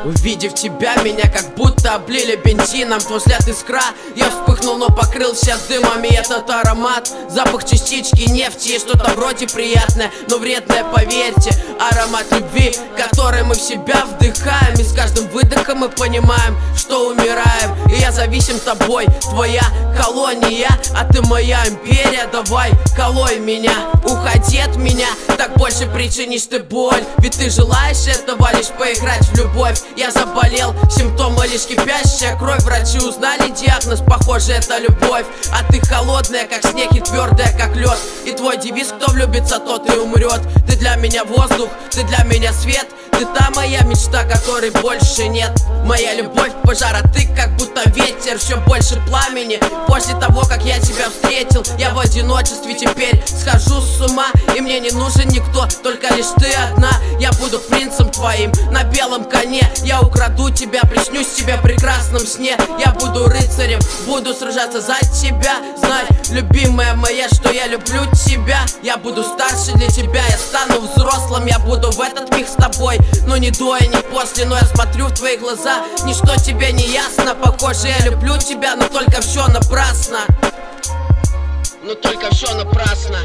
Увидев тебя, меня как будто облили бензином. Твой взгляд искра, я вспыхнул, но покрылся дымом. И этот аромат, запах частички нефти, что-то вроде приятное, но вредное, поверьте. Аромат любви, который мы в себя вдыхаем. И с каждым выдохом мы понимаем, что умираем. И я зависим тобой, твоя колония, а ты моя империя. Давай, колой меня, уходи от меня, так больше причинишь ты боль. Ведь ты желаешь этого, лишь поиграть в любовь. Я заболел, симптомы лишь кипящая кровь. Врачи узнали диагноз, похоже, это любовь. А ты холодная, как снег, и твердая, как лед. И твой девиз: кто влюбится, тот и умрет. Ты для меня воздух, ты для меня свет. Ты та моя мечта, которой больше нет. Моя любовь пожар, а ты как будто ветер. Все больше пламени. После того, как я тебя встретил, я в одиночестве теперь схожу с ума. И мне не нужен никто, только лишь ты одна. Я буду принцем твоим на белом коне. Я украду тебя, приснюсь тебе в прекрасном сне. Я буду рыцарем, буду сражаться за тебя. Знай, любимая моя, что я люблю тебя. Я буду старше для тебя, я стану взрослым. Я буду в этот миг с тобой, но не до и не после. Но я смотрю в твои глаза, ничто тебе не ясно. Похоже, я люблю тебя, но только все напрасно. Но только все напрасно.